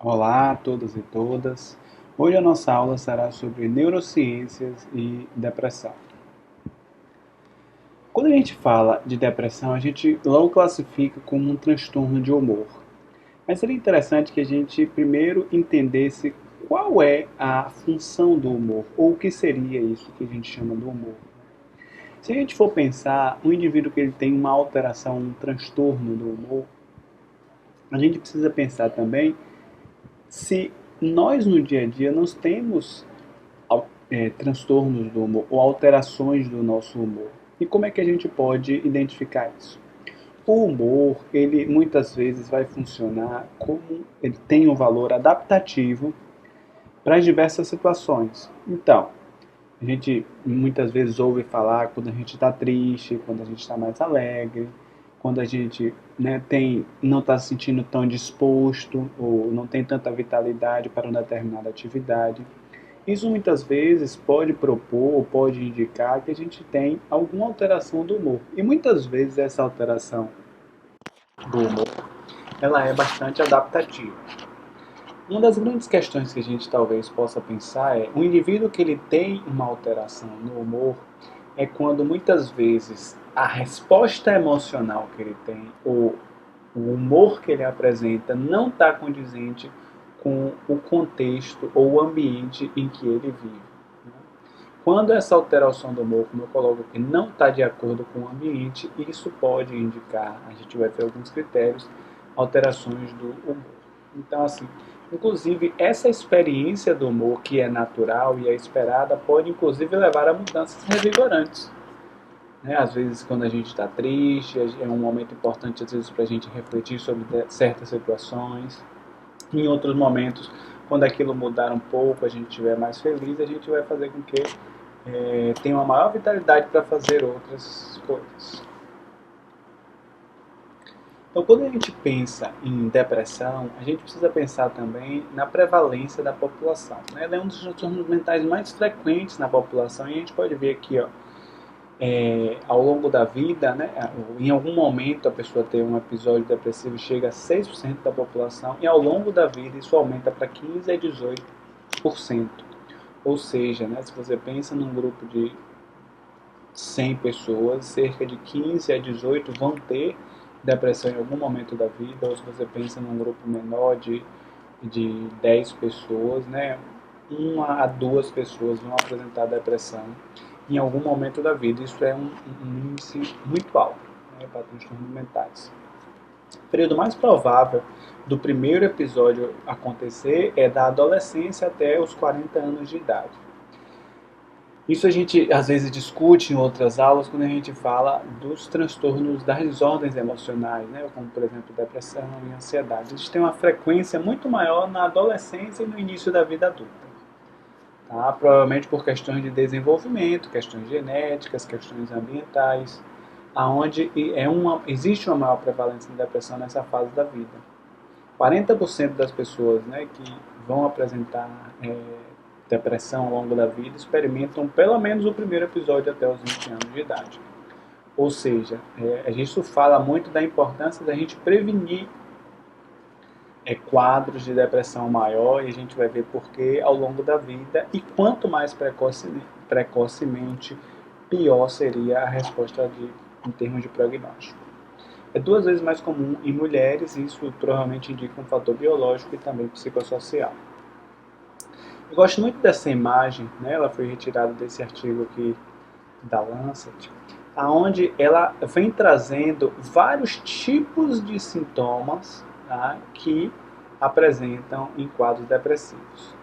Olá a todos e todas. Hoje a nossa aula será sobre neurociências e depressão. Quando a gente fala de depressão, a gente logo classifica como um transtorno de humor. Mas seria interessante que a gente primeiro entendesse qual é a função do humor, ou o que seria isso que a gente chama do humor. Se a gente for pensar, um indivíduo que ele tem uma alteração, um transtorno do humor, a gente precisa pensar também se nós no dia a dia nós temos transtornos do humor ou alterações do nosso humor. E como é que a gente pode identificar isso? O humor, ele muitas vezes vai funcionar como ele tem um valor adaptativo para as diversas situações. Então, a gente muitas vezes ouve falar quando a gente está triste, quando a gente está mais alegre, quando a gente não está se sentindo tão disposto ou não tem tanta vitalidade para uma determinada atividade. Isso muitas vezes pode propor ou pode indicar que a gente tem alguma alteração do humor. E muitas vezes essa alteração do humor, ela é bastante adaptativa. Uma das grandes questões que a gente talvez possa pensar é o indivíduo que ele tem uma alteração no humor é quando muitas vezes a resposta emocional que ele tem ou o humor que ele apresenta não está condizente com o contexto ou o ambiente em que ele vive. Quando essa alteração do humor, como eu coloco aqui, não está de acordo com o ambiente, isso pode indicar, a gente vai ver alguns critérios, alterações do humor. Então, assim, inclusive, essa experiência do humor, que é natural e é esperada, pode inclusive levar a mudanças revigorantes. Né? Às vezes, quando a gente está triste, é um momento importante, às vezes, para a gente refletir sobre certas situações. Em outros momentos, quando aquilo mudar um pouco, a gente estiver mais feliz, a gente vai fazer com que tenha uma maior vitalidade para fazer outras coisas. Então, quando a gente pensa em depressão, a gente precisa pensar também na prevalência da população. Né? Ela é um dos transtornos mentais mais frequentes na população e a gente pode ver aqui, ó, ao longo da vida, né, em algum momento a pessoa tem um episódio depressivo chega a 6% da população e ao longo da vida isso aumenta para 15 a 18%. Ou seja, né, se você pensa num grupo de 100 pessoas, cerca de 15 a 18 vão ter depressão em algum momento da vida, ou se você pensa num grupo menor de 10 pessoas, né, uma a duas pessoas vão apresentar depressão em algum momento da vida. Isso é um índice muito alto, né, para transtornos mentais. O período mais provável do primeiro episódio acontecer é da adolescência até os 40 anos de idade. Isso a gente às vezes discute em outras aulas quando a gente fala dos transtornos das desordens emocionais, né? Como por exemplo depressão e ansiedade. Eles têm uma frequência muito maior na adolescência e no início da vida adulta. Tá? Provavelmente por questões de desenvolvimento, questões genéticas, questões ambientais, aonde existe uma maior prevalência de depressão nessa fase da vida. 40% das pessoas, né, que vão apresentar depressão ao longo da vida experimentam pelo menos o primeiro episódio até os 20 anos de idade. Ou seja, isso fala muito da importância da gente prevenir quadros de depressão maior e a gente vai ver porquê ao longo da vida e quanto mais precocemente pior seria a resposta em termos de prognóstico. É 2 vezes mais comum em mulheres e isso provavelmente indica um fator biológico e também psicossocial. Eu gosto muito dessa imagem, né? Ela foi retirada desse artigo aqui da Lancet, aonde ela vem trazendo vários tipos de sintomas, tá, que apresentam em quadros depressivos.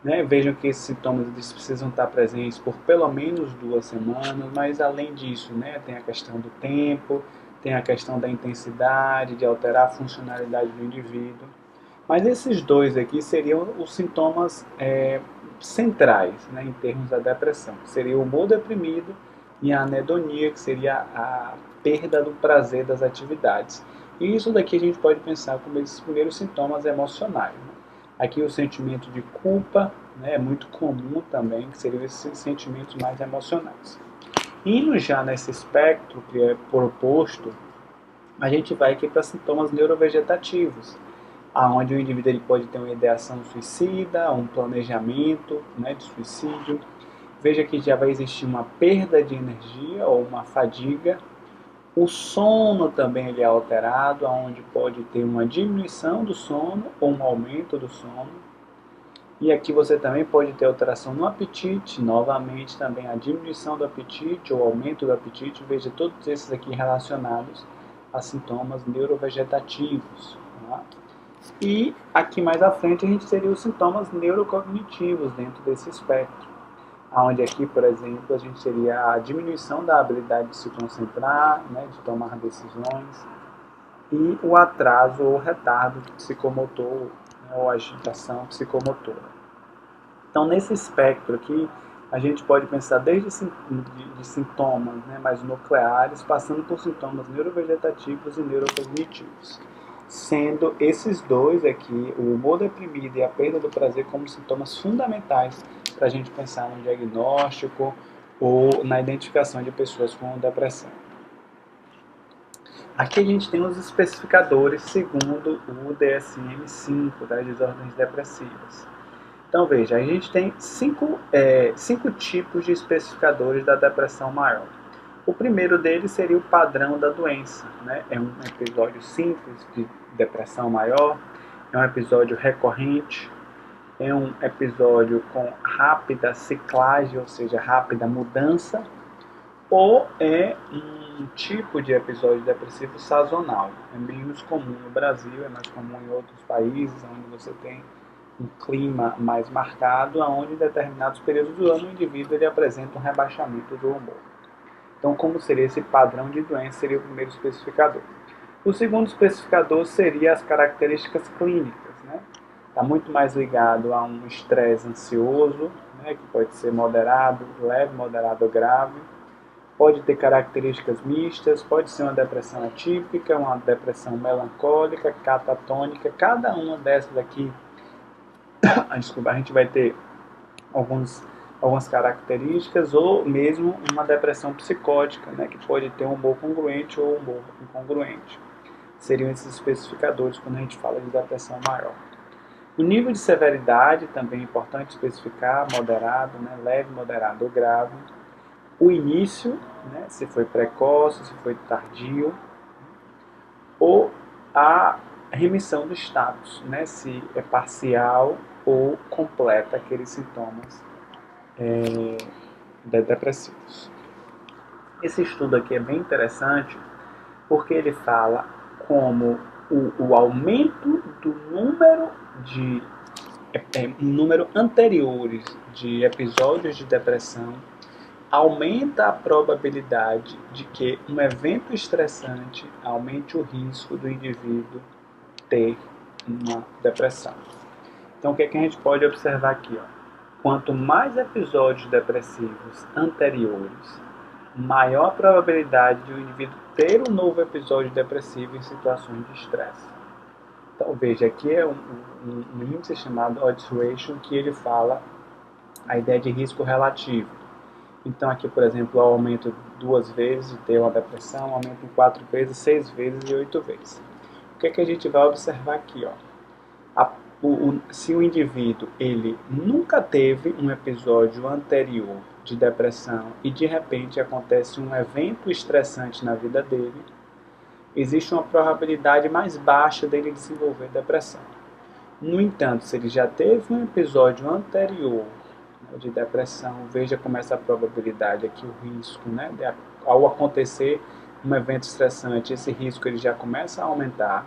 Né? Vejam que esses sintomas eles precisam estar presentes por pelo menos 2 semanas, mas além disso, né, tem a questão do tempo, tem a questão da intensidade, de alterar a funcionalidade do indivíduo. Mas esses dois aqui seriam os sintomas centrais, né, em termos da depressão. Seria o humor deprimido e a anedonia, que seria a perda do prazer das atividades. E isso daqui a gente pode pensar como esses primeiros sintomas emocionais. Né? Aqui o sentimento de culpa, né, é muito comum também, que seriam esses sentimentos mais emocionais. Indo já nesse espectro que é proposto, a gente vai aqui para sintomas neurovegetativos, aonde o indivíduo ele pode ter uma ideação suicida, um planejamento, né, de suicídio. Veja que já vai existir uma perda de energia ou uma fadiga. O sono também ele é alterado, onde pode ter uma diminuição do sono ou um aumento do sono. E aqui você também pode ter alteração no apetite, novamente também a diminuição do apetite ou aumento do apetite. Veja todos esses aqui relacionados a sintomas neurovegetativos. Tá? E aqui mais à frente a gente teria os sintomas neurocognitivos dentro desse espectro. Onde aqui, por exemplo, a gente teria a diminuição da habilidade de se concentrar, né, de tomar decisões, e o atraso ou retardo psicomotor, né, ou agitação psicomotora. Então, nesse espectro aqui, a gente pode pensar desde de sintomas, né, mais nucleares, passando por sintomas neurovegetativos e neurocognitivos. Sendo esses dois aqui, o humor deprimido e a perda do prazer, como sintomas fundamentais para a gente pensar no diagnóstico ou na identificação de pessoas com depressão. Aqui a gente tem os especificadores segundo o DSM-5, das desordens depressivas. Então veja, a gente tem cinco tipos de especificadores da depressão maior. O primeiro deles seria o padrão da doença, né? É um episódio simples de depressão maior, é um episódio recorrente, é um episódio com rápida ciclagem, ou seja, rápida mudança, ou é um tipo de episódio depressivo sazonal. É menos comum no Brasil, é mais comum em outros países, onde você tem um clima mais marcado, onde em determinados períodos do ano o indivíduo ele apresenta um rebaixamento do humor. Então, como seria esse padrão de doença, seria o primeiro especificador. O segundo especificador seria as características clínicas, né? Está muito mais ligado a um estresse ansioso, né, que pode ser moderado, leve, moderado ou grave. Pode ter características mistas, pode ser uma depressão atípica, uma depressão melancólica, catatônica. Cada uma dessas aqui, desculpa, a gente vai ter algumas características, ou mesmo uma depressão psicótica, né, que pode ter um humor congruente ou um humor incongruente. Seriam esses especificadores quando a gente fala de depressão maior. O nível de severidade também é importante especificar, moderado, né, leve, moderado ou grave. O início, né, se foi precoce, se foi tardio, ou a remissão do status, né, se é parcial ou completa aqueles sintomas depressivos. Esse estudo aqui é bem interessante porque ele fala como o aumento do número de número anteriores de episódios de depressão aumenta a probabilidade de que um evento estressante aumente o risco do indivíduo ter uma depressão. Então, o que, é que a gente pode observar aqui? Quanto mais episódios depressivos anteriores, maior a probabilidade de o indivíduo ter um novo episódio depressivo em situações de estresse. Então, veja, aqui é um índice chamado Odds Ratio, que ele fala a ideia de risco relativo. Então, aqui, por exemplo, o aumento 2 vezes de ter uma depressão, aumento em 4 vezes, 6 vezes e 8 vezes. O que, é que a gente vai observar aqui? Se o indivíduo ele nunca teve um episódio anterior de depressão e de repente acontece um evento estressante na vida dele, existe uma probabilidade mais baixa dele desenvolver depressão. No entanto, se ele já teve um episódio anterior, né, de depressão, veja como essa probabilidade aqui, o risco, né, ao acontecer um evento estressante, esse risco ele já começa a aumentar.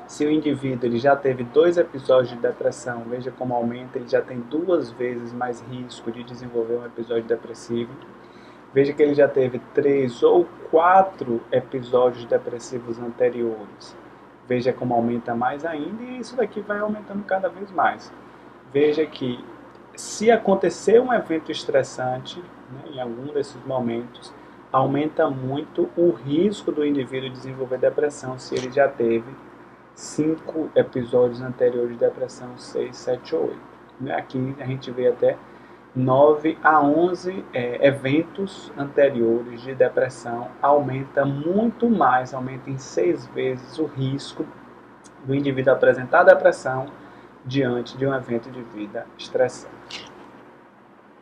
Se o indivíduo ele já teve 2 episódios de depressão, veja como aumenta, ele já tem 2 vezes mais risco de desenvolver um episódio depressivo. Veja que ele já teve 3 ou 4 episódios depressivos anteriores. Veja como aumenta mais ainda, e isso daqui vai aumentando cada vez mais. Veja que se acontecer um evento estressante, né, em algum desses momentos, aumenta muito o risco do indivíduo desenvolver depressão se ele já teve 5 episódios anteriores de depressão, 6, 7 ou 8. Aqui a gente vê até 9 a 11 eventos anteriores de depressão, aumenta muito mais, aumenta em 6 vezes o risco do indivíduo apresentar depressão diante de um evento de vida estressante.